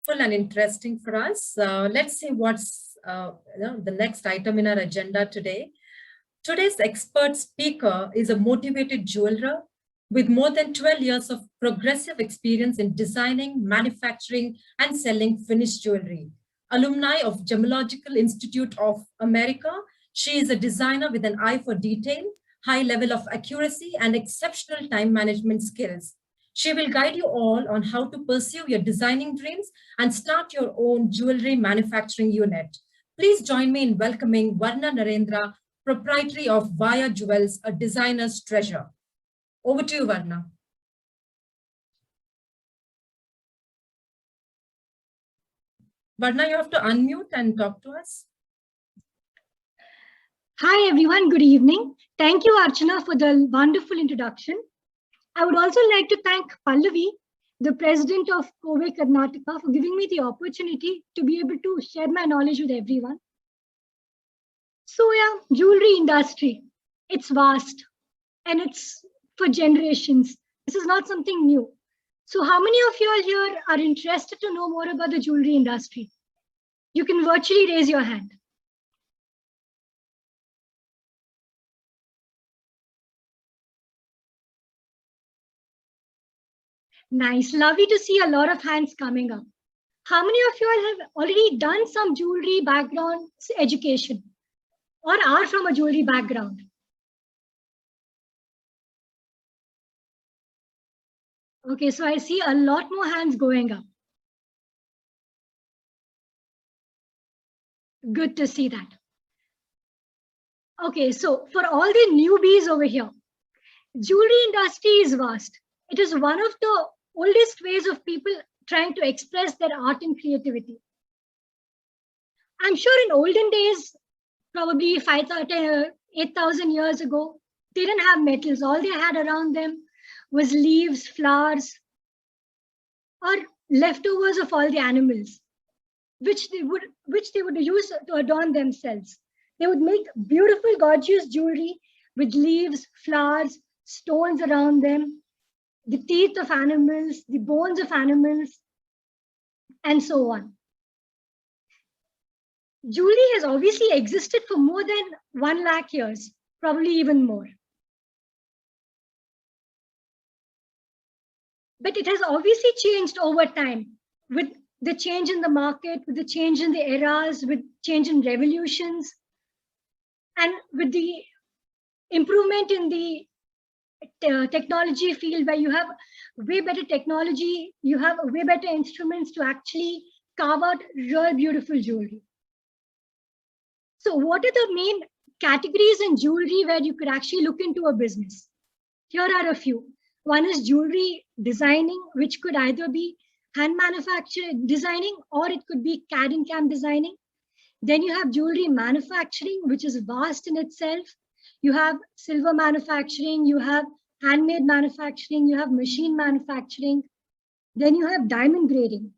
Full and interesting for us. Let's see what's the next item in our agenda today. Today's expert speaker is a motivated jeweler with more than 12 years of progressive experience in designing, manufacturing, and selling finished jewelry. Alumni of Gemological Institute of America, she is a designer with an eye for detail, high level of accuracy, and exceptional time management skills. She will guide you all on how to pursue your designing dreams and start your own jewelry manufacturing unit. Please join me in welcoming Varna Narendra, proprietary of Via Jewels, a designer's treasure. Over to you, Varna. Varna, you have to unmute and talk to us. Hi, everyone. Good evening. Thank you, Archana, for the wonderful introduction. I would also like to thank Pallavi, the president of Kobe Karnataka, for giving me the opportunity to be able to share my knowledge with everyone. So yeah, jewelry industry, it's vast and it's for generations. This is not something new. So how many of you all here are interested to know more about the jewelry industry? You can virtually raise your hand. Nice, lovely to see a lot of hands coming up. How many of you all have already done some jewelry background education or are from a jewelry background? Okay, so I see a lot more hands going up. Good to see that. Okay, so for all the newbies over here, jewelry industry is vast. It is one of the oldest ways of people trying to express their art and creativity. I'm sure in olden days, probably 5,000, 8,000 years ago, they didn't have metals. All they had around them was leaves, flowers, or leftovers of all the animals, which they would use to adorn themselves. They would make beautiful, gorgeous jewelry with leaves, flowers, stones around them, the teeth of animals, the bones of animals, and so on. Jewelry has obviously existed for more than 1 lakh years, probably even more. But it has obviously changed over time with the change in the market, with the change in the eras, with change in revolutions, and with the improvement in the technology field where you have way better technology, you have way better instruments to actually carve out real beautiful jewelry. So what are the main categories in jewelry where you could actually look into a business? Here are a few. One is jewelry designing, which could either be hand manufactured designing or it could be CAD and CAM designing. Then you have jewelry manufacturing, which is vast in itself. You have silver manufacturing, you have handmade manufacturing, you have machine manufacturing. Then you have diamond grading,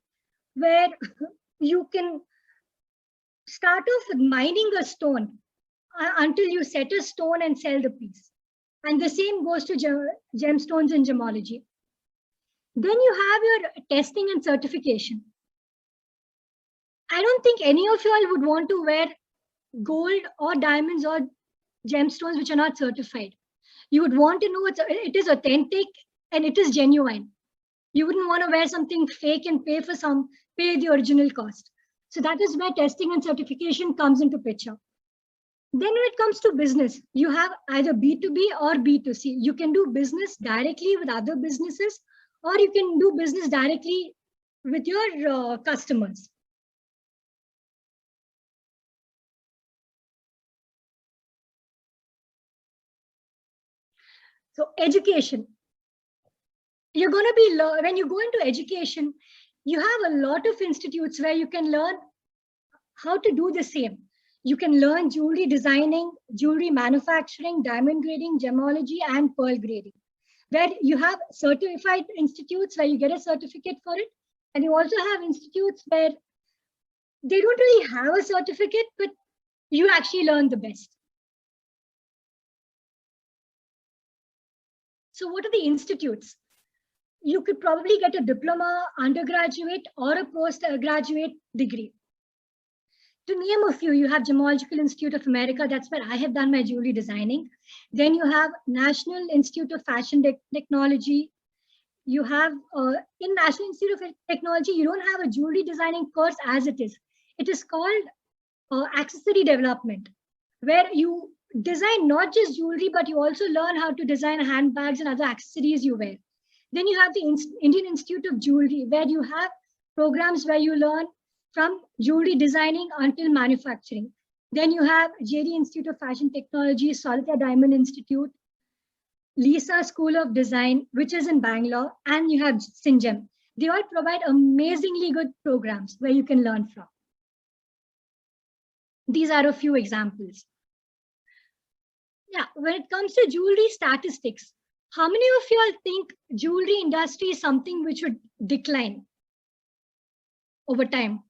where you can start off with mining a stone until you set a stone and sell the piece. And the same goes to gemstones and gemology. Then you have your testing and certification. I don't think any of you all would want to wear gold or diamonds or gemstones which are not certified. You would want to know it is authentic and it is genuine. You wouldn't want to wear something fake and pay the original cost. So that is where testing and certification comes into picture. Then when it comes to business, you have either B2B or B2C. You can do business directly with other businesses, or you can do business directly with your customers. So education. You're going to be, when you go into education, you have a lot of institutes where you can learn how to do the same. You can learn jewelry designing, jewelry manufacturing, diamond grading, gemology, and pearl grading, where you have certified institutes where you get a certificate for it. And you also have institutes where they don't really have a certificate, but you actually learn the best. So what are the institutes? you could probably get a diploma, undergraduate, or a postgraduate degree. To name a few, you have Gemological Institute of America. That's where I have done my jewelry designing. Then you have National Institute of Fashion Technology. You have in National Institute of Technology, you don't have a jewelry designing course as it is. It is called accessory development, where you design not just jewelry, but you also learn how to design handbags and other accessories you wear. Then you have the Indian Institute of Jewelry, where you have programs where you learn from jewelry designing until manufacturing. Then you have JD Institute of Fashion Technology, Solitaire Diamond Institute, Lisa School of Design, which is in Bangalore, and you have Syngem. They all provide amazingly good programs where you can learn from. These are a few examples. Yeah, when it comes to jewelry statistics, how many of you all think jewelry industry is something which would decline over time?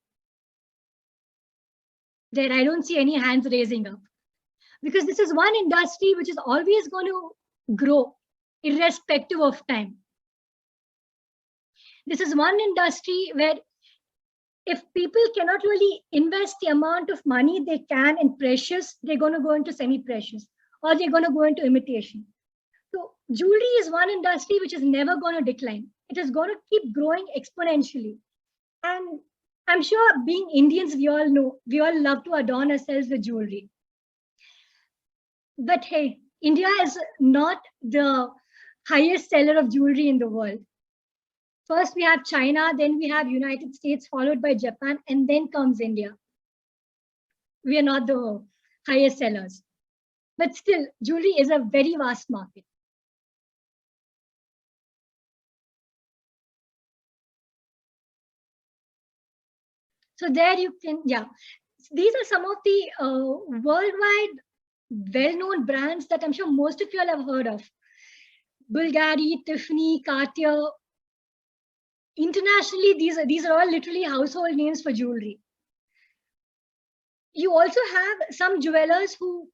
There, I don't see any hands raising up, because this is one industry which is always going to grow irrespective of time. This is one industry where if people cannot really invest the amount of money they can in precious, they're going to go into semi-precious, or they're going to go into imitation. So jewelry is one industry which is never going to decline. It is going to keep growing exponentially. And I'm sure, being Indians, we all know, we all love to adorn ourselves with jewelry. But hey, India is not the highest seller of jewelry in the world. First we have China, then we have United States, followed by Japan, and then comes India. We are not the highest sellers. But still, jewelry is a very vast market. So there you can, yeah. These are some of the worldwide well-known brands that I'm sure most of you all have heard of. Bulgari, Tiffany, Cartier. Internationally, these are all literally household names for jewelry. You also have some jewelers who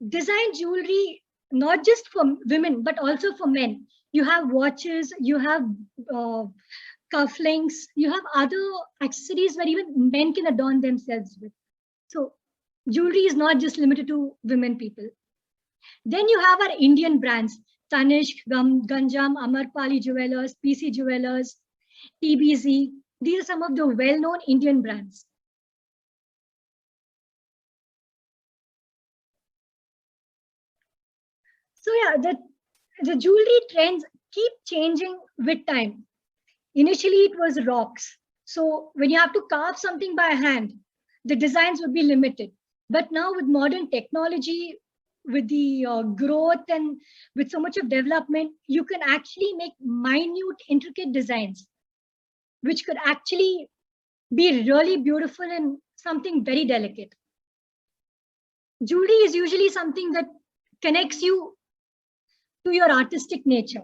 design jewelry not just for women, but also for men. You have watches, you have cufflinks, you have other accessories where even men can adorn themselves with. So jewelry is not just limited to women people. Then you have our Indian brands, Tanishq, Ganjam, Amarpali Jewelers, PC Jewelers, TBZ. These are some of the well-known Indian brands. So yeah, the jewelry trends keep changing with time. Initially, it was rocks. So when you have to carve something by hand, the designs would be limited. But now with modern technology, with the growth and with so much of development, you can actually make minute, intricate designs, which could actually be really beautiful and something very delicate. Jewelry is usually something that connects you to your artistic nature.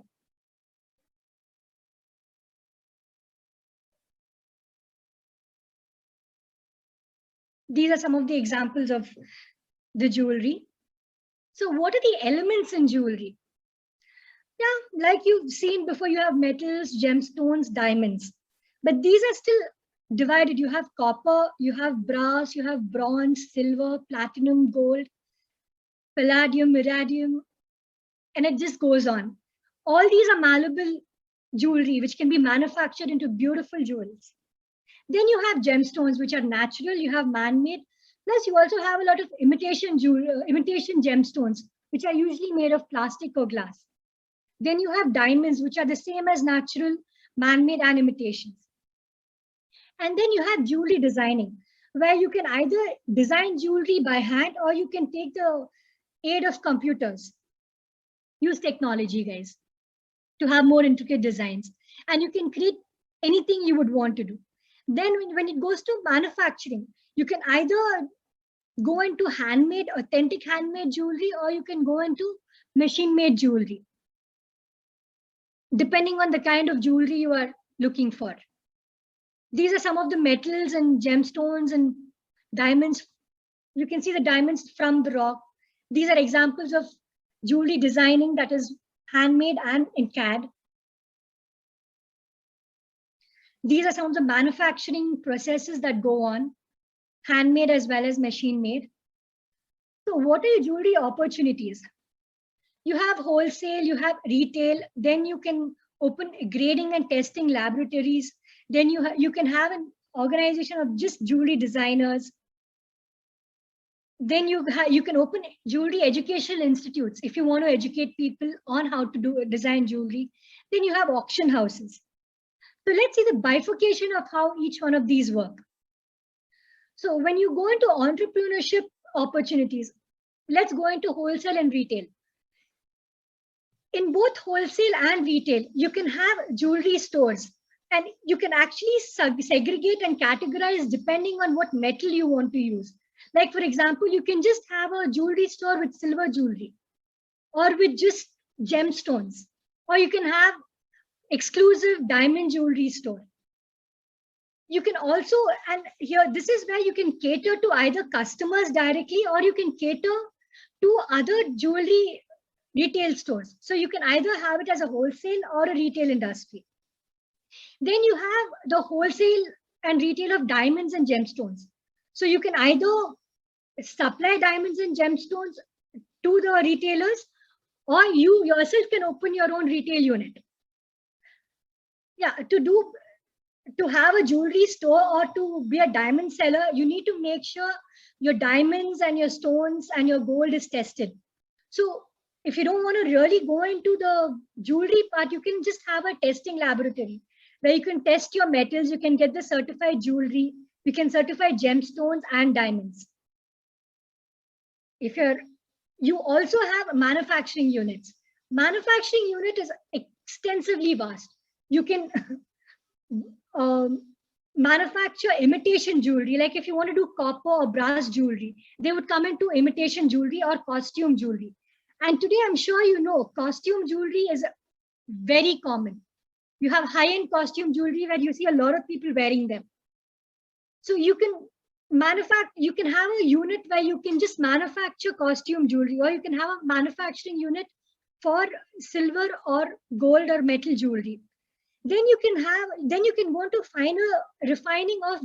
These are some of the examples of the jewelry. So what are the elements in jewelry? Yeah, like you've seen before, you have metals, gemstones, diamonds. But these are still divided. You have copper, you have brass, you have bronze, silver, platinum, gold, palladium, iridium, and it just goes on. All these are malleable jewelry, which can be manufactured into beautiful jewels. Then you have gemstones, which are natural, you have man-made, plus you also have a lot of imitation gemstones, which are usually made of plastic or glass. Then you have diamonds, which are the same as natural, man-made, and imitations. And then you have jewelry designing, where you can either design jewelry by hand or you can take the aid of computers. Use technology, guys, to have more intricate designs. And you can create anything you would want to do. Then when it goes to manufacturing, you can either go into handmade, authentic handmade jewelry, or you can go into machine-made jewelry, depending on the kind of jewelry you are looking for. These are some of the metals and gemstones and diamonds. You can see the diamonds from the rock. These are examples of jewelry designing that is handmade and in CAD. These are some of the manufacturing processes that go on, handmade as well as machine made. So what are your jewelry opportunities? You have wholesale, you have retail, then you can open grading and testing laboratories. Then you can have an organization of just jewelry designers. Then you can open jewelry educational institutes if you want to educate people on how to design jewelry. Then you have auction houses. So let's see the bifurcation of how each one of these work. So when you go into entrepreneurship opportunities, let's go into wholesale and retail. In both wholesale and retail, you can have jewelry stores, and you can actually segregate and categorize depending on what metal you want to use. Like, for example, you can just have a jewelry store with silver jewelry or with just gemstones, or you can have exclusive diamond jewelry store. You can also, and here, this is where you can cater to either customers directly, or you can cater to other jewelry retail stores. So you can either have it as a wholesale or a retail industry. Then you have the wholesale and retail of diamonds and gemstones. So you can either supply diamonds and gemstones to the retailers, or you yourself can open your own retail unit. Yeah, to have a jewelry store or to be a diamond seller, you need to make sure your diamonds and your stones and your gold is tested. So if you don't want to really go into the jewelry part, you can just have a testing laboratory where you can test your metals, you can get the certified jewelry, you can certify gemstones and diamonds. You also have manufacturing units. Manufacturing unit is extensively vast. You can manufacture imitation jewelry. Like if you want to do copper or brass jewelry, they would come into imitation jewelry or costume jewelry. And today, I'm sure you know, costume jewelry is very common. You have high-end costume jewelry where you see a lot of people wearing them. So you can have a unit where you can just manufacture costume jewelry, or you can have a manufacturing unit for silver or gold or metal jewelry. Then you can go to finer refining of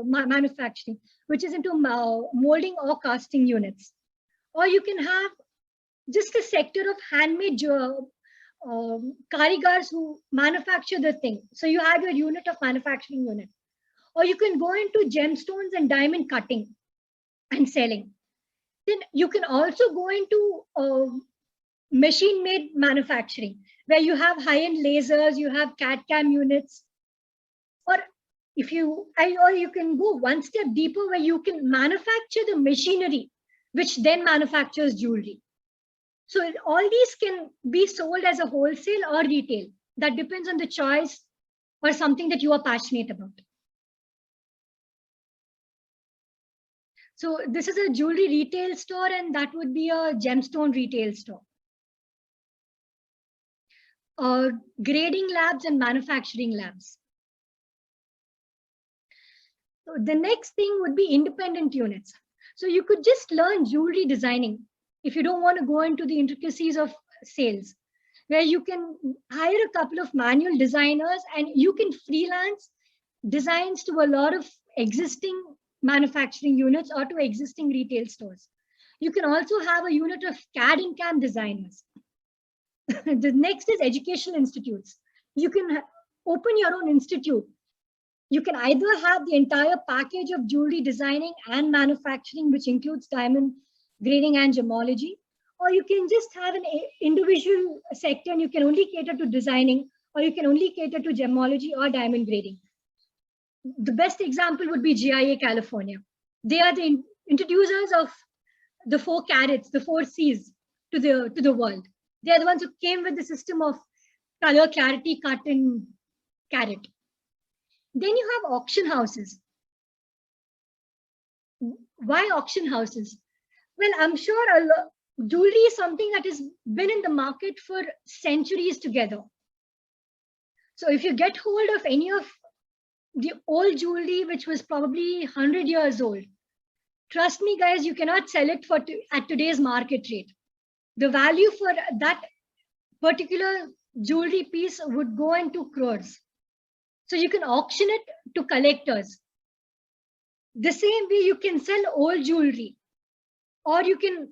manufacturing, which is into molding or casting units. Or you can have just a sector of handmade karigars who manufacture the thing. So you have your unit of manufacturing unit. Or you can go into gemstones and diamond cutting and selling. Then you can also go into machine-made manufacturing, where you have high-end lasers, you have CAD/CAM units. Or you can go one step deeper, where you can manufacture the machinery, which then manufactures jewelry. So all these can be sold as a wholesale or retail. That depends on the choice or something that you are passionate about. So this is a jewelry retail store, and that would be a gemstone retail store. Grading labs and manufacturing labs. So the next thing would be independent units. So you could just learn jewelry designing if you don't want to go into the intricacies of sales, where you can hire a couple of manual designers and you can freelance designs to a lot of existing manufacturing units or to existing retail stores. You can also have a unit of CAD and CAM designers. The next is educational institutes. You can open your own institute. You can either have the entire package of jewelry designing and manufacturing, which includes diamond grading and gemology, or you can just have an individual sector and you can only cater to designing, or you can only cater to gemology or diamond grading. The best example would be GIA California. They are the introducers of the 4 carats, the 4 C's to the world. They are the ones who came with the system of color, clarity, cut, and carat. Then you have auction houses. Why auction houses? Well, I'm sure jewelry is something that has been in the market for centuries together. So if you get hold of any of the old jewelry, which was probably 100 years old, trust me, guys, you cannot sell it at today's market rate. The value for that particular jewelry piece would go into crores. So you can auction it to collectors. The same way you can sell old jewelry, or you can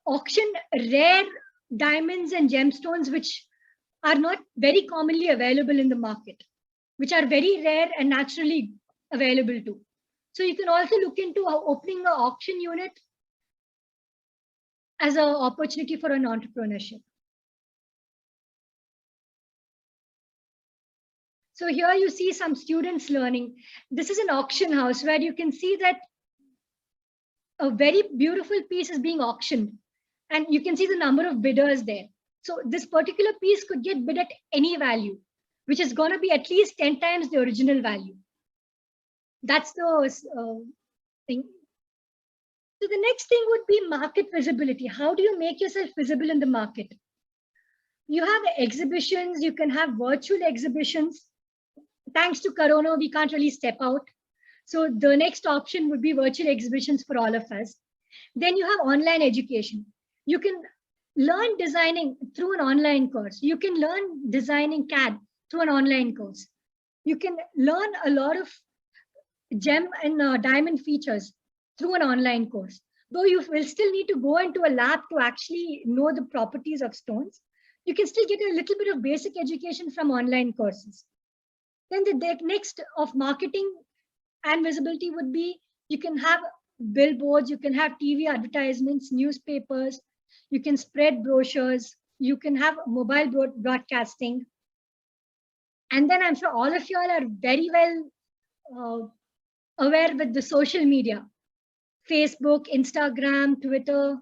auction rare diamonds and gemstones which are not very commonly available in the market, which are very rare and naturally available too. So you can also look into opening an auction unit as an opportunity for an entrepreneurship. So here you see some students learning. This is an auction house where you can see that a very beautiful piece is being auctioned, and you can see the number of bidders there. So this particular piece could get bid at any value, which is going to be at least 10 times the original value. That's the thing. So the next thing would be market visibility. How do you make yourself visible in the market? You have exhibitions, you can have virtual exhibitions. Thanks to Corona, we can't really step out. So the next option would be virtual exhibitions for all of us. Then you have online education. You can learn designing through an online course. You can learn designing CAD through an online course. You can learn a lot of gem and diamond features through an online course. Though you will still need to go into a lab to actually know the properties of stones, you can still get a little bit of basic education from online courses. Then the next of marketing and visibility would be, you can have billboards, you can have TV advertisements, newspapers, you can spread brochures, you can have mobile broadcasting. And then I'm sure all of you all are very well aware with the social media, Facebook, Instagram, Twitter,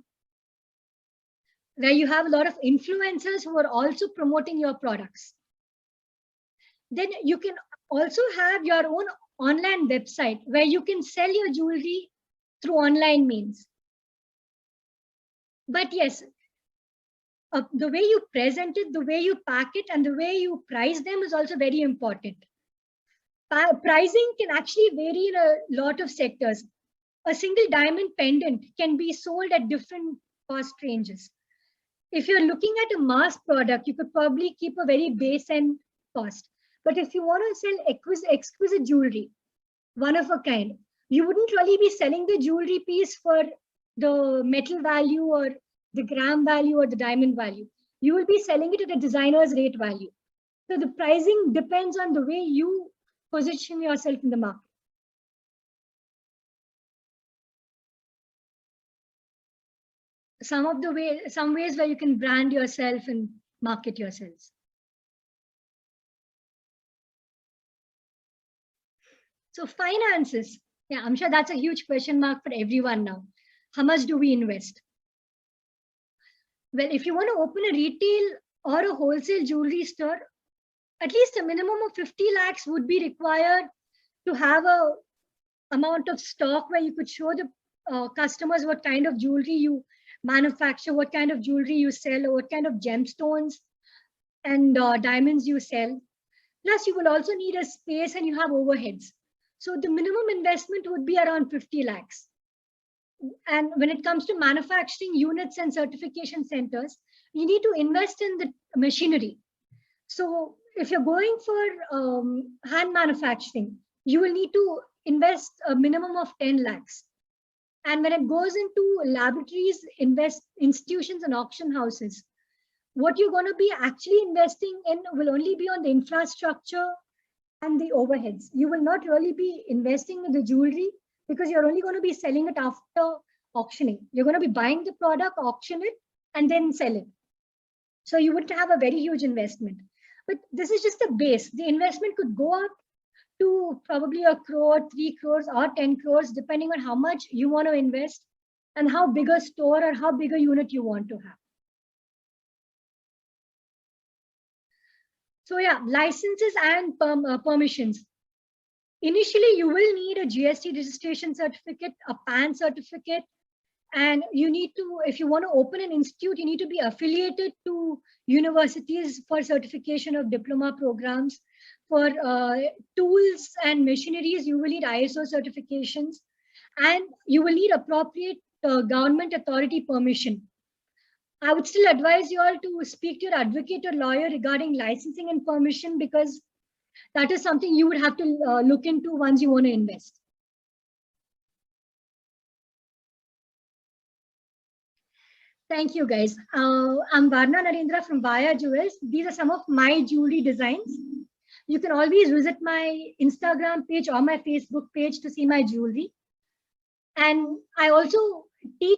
where you have a lot of influencers who are also promoting your products. Then you can also have your own online website where you can sell your jewelry through online means. But yes, the way you present it, the way you pack it, and the way you price them is also very important. Pricing can actually vary in a lot of sectors. A single diamond pendant can be sold at different cost ranges. If you're looking at a mass product, you could probably keep a very base end cost. But if you want to sell exquisite jewelry, one of a kind, you wouldn't really be selling the jewelry piece for the metal value or the gram value or the diamond value. You will be selling it at a designer's rate value. So the pricing depends on the way you position yourself in the market. Some ways where you can brand yourself and market yourselves. So finances, yeah, I'm sure that's a huge question mark for everyone now. How much do we invest? Well, if you want to open a retail or a wholesale jewelry store, at least a minimum of 50 lakhs would be required to have a amount of stock where you could show the customers what kind of jewelry you manufacture, what kind of jewelry you sell, or what kind of gemstones and diamonds you sell. Plus, you will also need a space and you have overheads. So the minimum investment would be around 50 lakhs. And when it comes to manufacturing units and certification centers, you need to invest in the machinery. So if you're going for hand manufacturing, you will need to invest a minimum of 10 lakhs. And when it goes into laboratories, institutions and auction houses, what you're going to be actually investing in will only be on the infrastructure and the overheads. You will not really be investing in the jewelry because you're only going to be selling it after auctioning. You're going to be buying the product, auction it, and then sell it. So you would have a very huge investment. But this is just the base. The investment could go up to probably 1 crore, 3 crores, or 10 crores, depending on how much you want to invest and how big a store or how big a unit you want to have. So yeah, licenses and permissions. Initially, you will need a GST registration certificate, a PAN certificate, and you need to, if you want to open an institute, you need to be affiliated to universities for certification of diploma programs. For tools and machineries, you will need ISO certifications, and you will need appropriate government authority permission. I would still advise you all to speak to your advocate or lawyer regarding licensing and permission, because that is something you would have to look into once you want to invest. Thank you, guys. I'm Varna Narendra from Vaya Jewels. These are some of my jewelry designs. You can always visit my Instagram page or my Facebook page to see my jewelry. And I also teach